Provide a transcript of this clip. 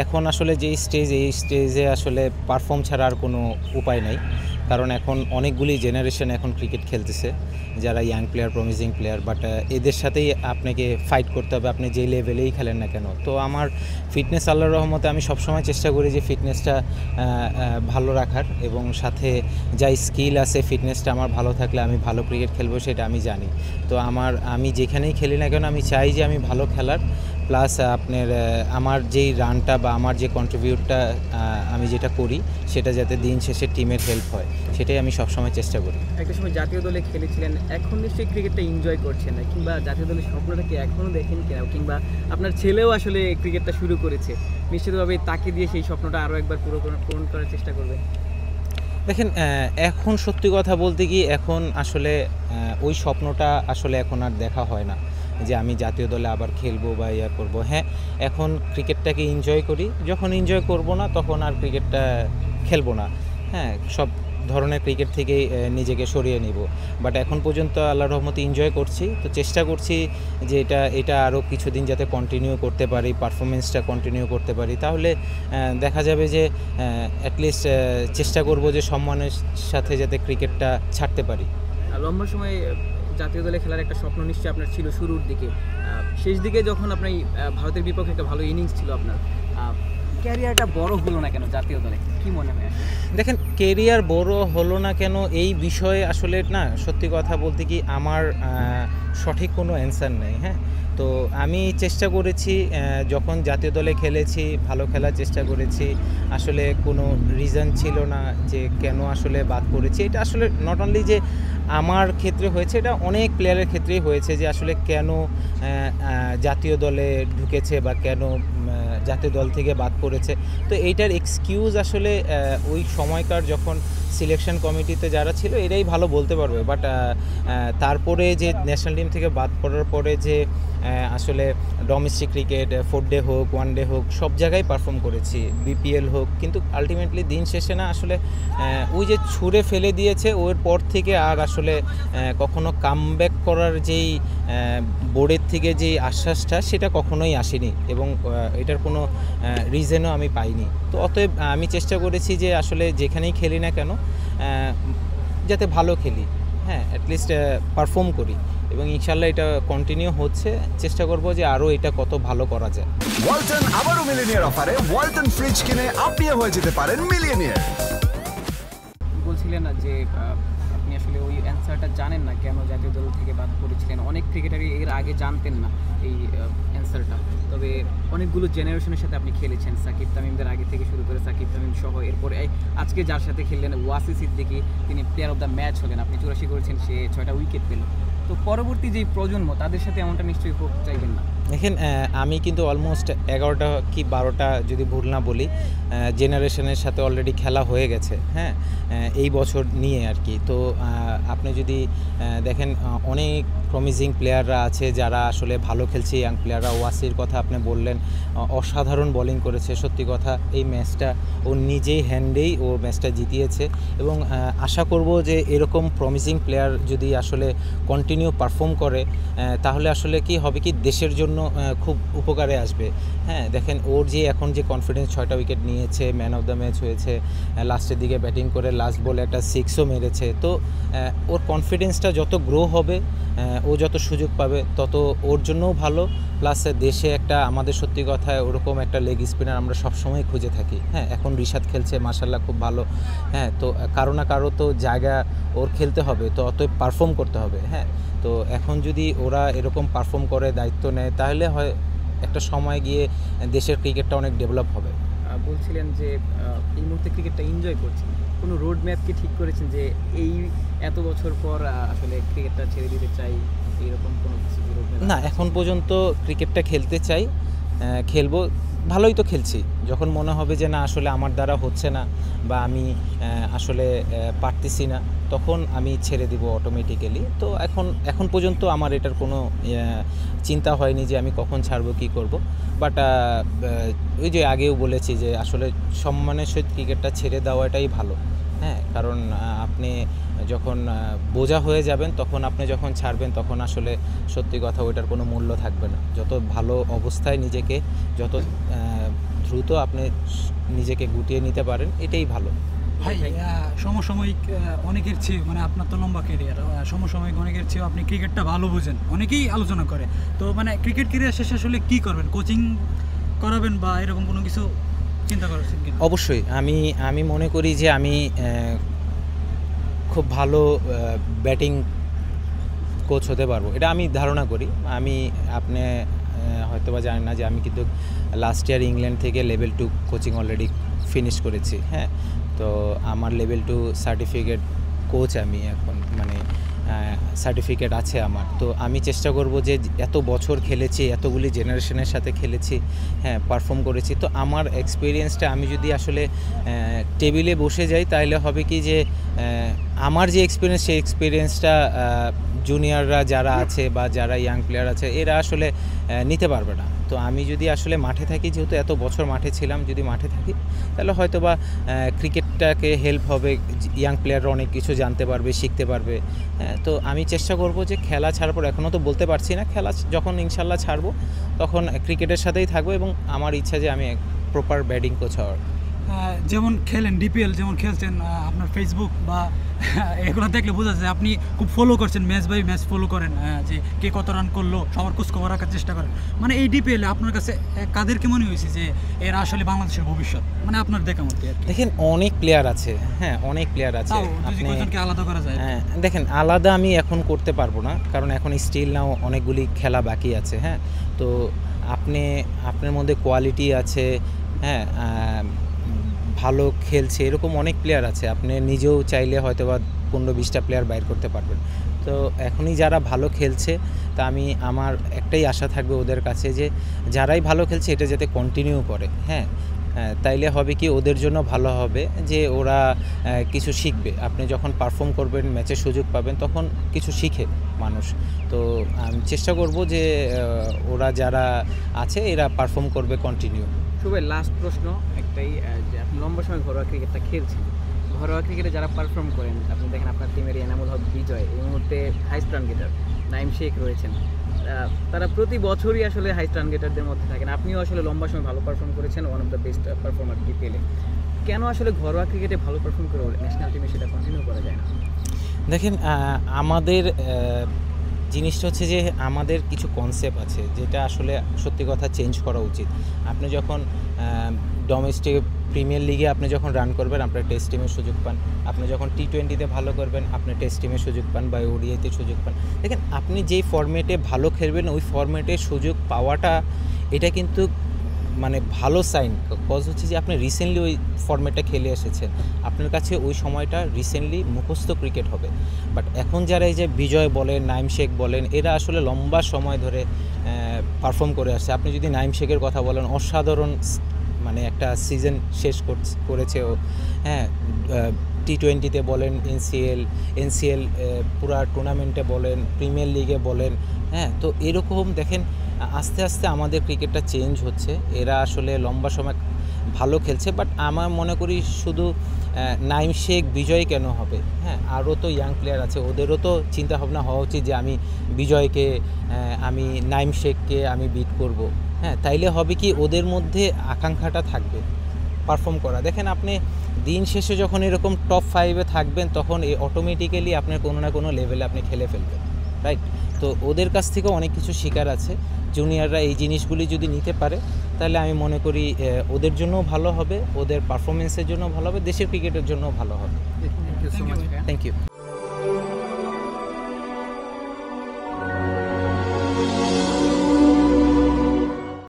এখন আসলে যেই স্টেজ, এই স্টেজে আসলে পারফর্ম ছাড়া আর কোনো উপায় নাই। কারণ এখন অনেকগুলি জেনারেশন এখন ক্রিকেট খেলতেছে, যারা young player, promising player, but এদের সাথেই আপনাকে ফাইট করতে হবে, আপনি যেই লেভেলেই খেলেন না কেন। তো আমার ফিটনেস আল্লাহর রহমতে আমি সবসময় চেষ্টা করি যে ফিটনেসটা ভালো রাখার, এবং সাথে যা স্কিল আছে ফিটনেসটা আমার ভালো থাকলে আমি ভালো ক্রিকেট খেলবো সেটা আমি জানি। তো আমি যেখানেই খেলি না কেন আমি চাই যে আমি ভালো খেলার, প্লাস আপনার আমার যেই রানটা বা আমার যে কন্ট্রিবিউটটা আমি যেটা করি সেটা যাতে দিন শেষে টিমের হেল্প হয়, সেটাই আমি সবসময় চেষ্টা করি। একটা সময় জাতীয় দলে খেলেছিলেন, এখন নিশ্চয়ই ক্রিকেটটা এনজয় করছেন না, কিংবা জাতীয় দলের স্বপ্নটা কি এখনও দেখেন কিনা, কিংবা আপনার ছেলেও আসলে ক্রিকেটটা শুরু করেছে, নিশ্চিতভাবে তাকে দিয়ে সেই স্বপ্নটা আরও একবার পূরণ করার চেষ্টা করবেন? দেখেন, এখন সত্যি কথা বলতে কি এখন আসলে ওই স্বপ্নটা আসলে এখন আর দেখা হয় না যে আমি জাতীয় দলে আবার খেলবো বা ইয়া করবো। হ্যাঁ, এখন ক্রিকেটটাকে এনজয় করি, যখন এনজয় করব না তখন আর ক্রিকেটটা খেলবো না। হ্যাঁ, সব ধরনের ক্রিকেট থেকেই নিজেকে সরিয়ে নিব। বাট এখন পর্যন্ত আল্লাহর রহমতে এনজয় করছি, তো চেষ্টা করছি যে এটা আরও কিছুদিন যাতে কন্টিনিউ করতে পারি, পারফরমেন্সটা কন্টিনিউ করতে পারি, তাহলে দেখা যাবে যে অ্যাটলিস্ট চেষ্টা করব যে সম্মানের সাথে যাতে ক্রিকেটটা ছাড়তে পারি। লম্বা সময় জাতীয় দলে খেলার একটা স্বপ্ন নিশ্চয়ই আপনার ছিল শুরুর দিকে, শেষ দিকে যখন আপনি ভারতের বিপক্ষে একটা ভালো ইনিংস ছিল আপনার, ক্যারিয়ারটা বড় হলো না কেন জাতীয় দলে, কি মনে হয়? দেখেন, কেরিয়ার বড় হলো না কেন এই বিষয়ে আসলে না, সত্যি কথা বলতে কি আমার সঠিক কোনো অ্যান্সার নেই। হ্যাঁ, তো আমি চেষ্টা করেছি, যখন জাতীয় দলে খেলেছি ভালো খেলার চেষ্টা করেছি, আসলে কোনো রিজন ছিল না যে কেন আসলে বাদ পড়েছি। এটা আসলে নট অনলি যে আমার ক্ষেত্রে হয়েছে, এটা অনেক প্লেয়ারের ক্ষেত্রেই হয়েছে যে আসলে কেন জাতীয় দলে ঢুকেছে বা কেন জাতীয় দল থেকে বাদ পড়েছে। তো এইটার এক্সকিউজ আসলে ওই সময়কার যখন সিলেকশন কমিটিতে যারা ছিল এরাই ভালো বলতে পারবে। বাট তারপরে যে ন্যাশনাল টিম থেকে বাদ পড়ার পরে যে আসলে ডোমেস্টিক ক্রিকেট, 4 ডে হোক, 1 ডে হোক, সব জায়গায় পারফর্ম করেছি, বিপিএল হোক, কিন্তু আলটিমেটলি দিন শেষে না আসলে ওই যে ছুঁড়ে ফেলে দিয়েছে, ওর পর থেকে আর আসলে কখনো কামব্যাক করার যেই বোর্ডের থেকে যেই আশ্বাসটা সেটা কখনোই আসেনি, এবং এটার কোনো রিজনও আমি পাইনি। তো অতএব আমি চেষ্টা করেছি যে আসলে যেখানেই খেলি না কেন যাতে ভালো খেলি, হ্যাঁ, অ্যাটলিস্ট পারফর্ম করি, এবং ইনশাল্লাহ এটা কন্টিনিউ হচ্ছে। চেষ্টা করব যে আরও এটা কত ভালো করা যায়। ওয়ালটন আবারও মিলিনিয়ার অফারে ওয়ালটন ফ্রিজ কিনে আপনিও হয়ে যেতে পারেন মিলিয়নিয়ার। বলছিলেন না যে আপনি আসলে ওই অ্যান্সারটা জানেন না কেন জাতীয় দল থেকে বাদ পড়েছিলেন, অনেক ক্রিকেটারই এর আগে জানতেন না এই অ্যান্সারটা, তবে অনেকগুলো জেনারেশনের সাথে আপনি খেলেছেন, সাকিব তামিমদের আগে থেকে শুরু করে সাকিব তামিম সহ, এরপরে আজকে যার সাথে খেললেন ওয়াসি সিদ্দিকী, তিনি প্লেয়ার অফ দ্য ম্যাচ হলেন, আপনি 84 করেছেন, সে 6টা উইকেট পেল। তো পরবর্তী যেই প্রজন্ম তাদের সাথে এমনটা নিশ্চয়ই হোক চাইবেন না? দেখেন, আমি কিন্তু অলমোস্ট 11টা কি 12টা যদি ভুল না বলি জেনারেশনের সাথে অলরেডি খেলা হয়ে গেছে। হ্যাঁ, এই বছর নিয়ে আর কি। তো আপনি যদি দেখেন অনেক প্রমিজিং প্লেয়াররা আছে যারা আসলে ভালো খেলছে, ইয়াং প্লেয়াররা। ওয়াসির কথা আপনি বললেন, অসাধারণ বোলিং করেছে, সত্যি কথা। এই ম্যাচটা ও নিজেই হ্যান্ডেই ও ম্যাচটা জিতিয়েছে, এবং আশা করব যে এরকম প্রমিজিং প্লেয়ার যদি আসলে কন্টিনিউ পারফর্ম করে তাহলে আসলে কি হবে কি দেশের জন্য খুব উপকারে আসবে। হ্যাঁ, দেখেন ওর যে এখন যে কনফিডেন্স, 6টা উইকেট নিয়েছে, ম্যান অফ দ্য ম্যাচ হয়েছে, লাস্টের দিকে ব্যাটিং করে লাস্ট বলে একটা 6ও মেরেছে। তো ওর কনফিডেন্সটা যত গ্রো হবে, ও যত সুযোগ পাবে তত ওর জন্যও ভালো, প্লাস দেশে একটা আমাদের সত্যি কথায় ওরকম একটা লেগ স্পিনার আমরা সবসময় খুঁজে থাকি। হ্যাঁ, এখন রিশাদ খেলছে মাশাল্লাহ খুব ভালো। হ্যাঁ, তো কারো না কারো তো জায়গা ওর খেলতে হবে, তো অতএব পারফর্ম করতে হবে। হ্যাঁ, তো এখন যদি ওরা এরকম পারফর্ম করে, দায়িত্ব নেয়, তাহলে হয় একটা সময় গিয়ে দেশের ক্রিকেটটা অনেক ডেভেলপ হবে। বলছিলেন যে এই মুহূর্তে ক্রিকেটটা এনজয় করছেন, কোনো রোড ম্যাপ কি ঠিক করেছেন যে এই এত বছর পর আসলে ক্রিকেটটা ছেড়ে দিতে চাই, এইরকম কোনো কিছু রোড ম্যাপ? না, এখন পর্যন্ত ক্রিকেটটা খেলতে চাই, খেলবো, ভালোই তো খেলছি। যখন মনে হবে যে না আসলে আমার দ্বারা হচ্ছে না বা আমি আসলে পারতেছি না, তখন আমি ছেড়ে দিব অটোমেটিক্যালি। তো এখন পর্যন্ত আমার এটার কোনো চিন্তা হয়নি যে আমি কখন ছাড়বো, কী করব। বাট ওই যে আগেও বলেছি যে আসলে সম্মানের সহিত ক্রিকেটটা ছেড়ে দেওয়াটাই ভালো। হ্যাঁ, কারণ আপনি যখন বোঝা হয়ে যাবেন তখন আপনি যখন ছাড়বেন তখন আসলে সত্যি কথা ওইটার কোনো মূল্য থাকবে না। যত ভালো অবস্থায় নিজেকে যত দ্রুত আপনি নিজেকে গুটিয়ে নিতে পারেন, এটাই ভালো। ভাই সমসাময়িক অনেকের চেয়ে মানে আপনার তো লম্বা ক্যারিয়ার, সমসাময়িক অনেকের চেয়েও আপনি ক্রিকেটটা ভালো বুঝেন, অনেকেই আলোচনা করে। তো মানে ক্রিকেট ক্যারিয়ার শেষে আসলে কী করবেন, কোচিং করাবেন বা এরকম কোনো কিছু চিন্তা করছেন কি? অবশ্যই আমি মনে করি যে আমি খুব ভালো ব্যাটিং কোচ হতে পারবো, এটা আমি ধারণা করি। আপনি হয়তো বা জানেন না যে আমি কিন্তু লাস্ট ইয়ার ইংল্যান্ড থেকে লেভেল 2 কোচিং অলরেডি ফিনিশ করেছি। হ্যাঁ, তো আমার লেভেল 2 সার্টিফিকেট কোচ আমি এখন, মানে সার্টিফিকেট আছে আমার। তো আমি চেষ্টা করব যে এত বছর খেলেছি, এতগুলি জেনারেশনের সাথে খেলেছি, হ্যাঁ, পারফর্ম করেছি। তো আমার এক্সপিরিয়েন্সটা আমি যদি আসলে টেবিলে বসে যাই, তাহলে হবে কি যে আমার যে এক্সপিরিয়েন্স, সেই এক্সপিরিয়েন্সটা জুনিয়ররা যারা আছে বা যারা ইয়াং প্লেয়ার আছে এরা আসলে নিতে পারবে না। তো আমি যদি আসলে মাঠে থাকি, যেহেতু এত বছর মাঠে ছিলাম, যদি মাঠে থাকি তাহলে হয়তো বা ক্রিকেটটাকে হেল্প হবে, ইয়াং প্লেয়াররা অনেক কিছু জানতে পারবে, শিখতে পারবে। তো আমি চেষ্টা করব যে খেলা ছাড়ার পর, এখনও তো বলতে পারছি না, খেলা যখন ইনশাল্লাহ ছাড়বো তখন ক্রিকেটের সাথেই থাকবো, এবং আমার ইচ্ছা যে আমি প্রপার ব্যাটিং কোচ হওয়ার। যেমন খেলেন ডিপিএল, যেমন খেলছেন, আপনার ফেসবুক বা এগুলো দেখলে বোঝা যায় আপনি খুব ফলো করছেন, ম্যাচ বাই ম্যাচ ফলো করেন, যে কে কত রান করলো সবার খোঁজখবর রাখার চেষ্টা করেন। মানে এই ডিপিএলে আপনার কাছে কাদেরকে মনে হয়েছে যে এরা আসলে বাংলাদেশের ভবিষ্যৎ, মানে আপনার দেখা মতো? দেখেন, অনেক প্লেয়ার আছে, হ্যাঁ, অনেক প্লেয়ার আছে। আপনি আলাদা করা যায়? দেখেন, আলাদা আমি এখন করতে পারবো না, কারণ এখন স্টিল নাও অনেকগুলি খেলা বাকি আছে। হ্যাঁ, তো আপনার মধ্যে কোয়ালিটি আছে, হ্যাঁ, ভালো খেলছে, এরকম অনেক প্লেয়ার আছে। আপনি নিজেও চাইলে হয়তো বা 15-20টা প্লেয়ার বাইর করতে পারবেন। তো এখনই যারা ভালো খেলছে, তা আমার একটাই আশা থাকবে ওদের কাছে যে যারাই ভালো খেলছে এটা যাতে কন্টিনিউ করে। হ্যাঁ, তাইলে হবে কি, ওদের জন্য ভালো হবে যে ওরা কিছু শিখবে। আপনি যখন পারফর্ম করবেন, ম্যাচের সুযোগ পাবেন, তখন কিছু শিখে মানুষ। তো আমি চেষ্টা করব যে ওরা যারা আছে এরা পারফর্ম করবে কন্টিনিউ। শুভের লাস্ট প্রশ্ন একটাই, যে আপনি লম্বা সময় ঘরোয়া ক্রিকেটটা খেলছেন, ঘরোয়া ক্রিকেটে যারা পারফর্ম করেন, আপনি দেখেন আপনার টিমের এনামুল হক বিজয় এই মুহূর্তে highest run getter, Naim Sheikh রয়েছেন, তারা প্রতি বছরই আসলে হাইস্ট রান গেটারদের মধ্যে থাকেন। আপনিও আসলে লম্বা সময় ভালো পারফর্ম করেছেন, one of the best performer ডিপিএলে। কেন আসলে ঘরোয়া ক্রিকেটে ভালো পারফর্ম করে ন্যাশনাল টিমে সেটা কন্টিনিউ করা যায় না? দেখেন, আমাদের জিনিসটা হচ্ছে যে আমাদের কিছু কনসেপ্ট আছে যেটা আসলে সত্যি কথা চেঞ্জ করা উচিত। আপনি যখন ডোমেস্টিক প্রিমিয়ার লিগে আপনি যখন রান করবেন, আপনার টেস্ট টিমের সুযোগ পান। আপনি যখন টি20তে ভালো করবেন, আপনি টেস্ট টিমের সুযোগ পান বা ওডিআইতে সুযোগ পান। দেখেন, আপনি যেই ফরম্যাটে ভালো খেলবেন, ওই ফরম্যাটে সুযোগ পাওয়াটা এটা কিন্তু মানে ভালো সাইন। কজ হচ্ছে যে আপনি রিসেন্টলি ওই ফরম্যাটটা খেলে এসেছেন, আপনার কাছে ওই সময়টা রিসেন্টলি মুখস্থ ক্রিকেট হবে। বাট এখন যারা এই যে বিজয় বলেন, নাইম শেখ বলেন, এরা আসলে লম্বা সময় ধরে পারফর্ম করে আসছে। আপনি যদি নাইম শেখের কথা বলেন, অসাধারণ মানে একটা সিজন শেষ করেছে ও। হ্যাঁ, টি20তে বলেন, এনসিএল পুরা টুর্নামেন্টে বলেন, প্রিমিয়ার লিগে বলেন। হ্যাঁ, তো এরকম দেখেন আস্তে আস্তে আমাদের ক্রিকেটটা চেঞ্জ হচ্ছে। এরা আসলে লম্বা সময় ভালো খেলছে, বাট আমার মনে করি শুধু নাইম শেখ বিজয় কেন হবে? হ্যাঁ, আরও তো ইয়াং প্লেয়ার আছে, ওদেরও তো চিন্তাভাবনা হওয়া উচিত যে আমি বিজয়কে, আমি নাইম শেখকে আমি বিট করব। হ্যাঁ, তাইলে হবে কি, ওদের মধ্যে আকাঙ্ক্ষাটা থাকবে পারফর্ম করা। দেখেন, আপনি দিন শেষে যখন এরকম টপ 5-এ থাকবেন, তখন অটোমেটিক্যালি আপনার কোনো না কোনো লেভেলে আপনি খেলে ফেলবেন, রাইট? তো ওদের কাছ থেকেও অনেক কিছু শেখার আছে। জুনিয়ররা এই জিনিসগুলি যদি নিতে পারে, তাহলে আমি মনে করি ওদের জন্যও ভালো হবে, ওদের পারফরমেন্সের জন্য ভালো হবে, দেশের ক্রিকেটের জন্য ভালো হবে। Thank you so much. Thank you.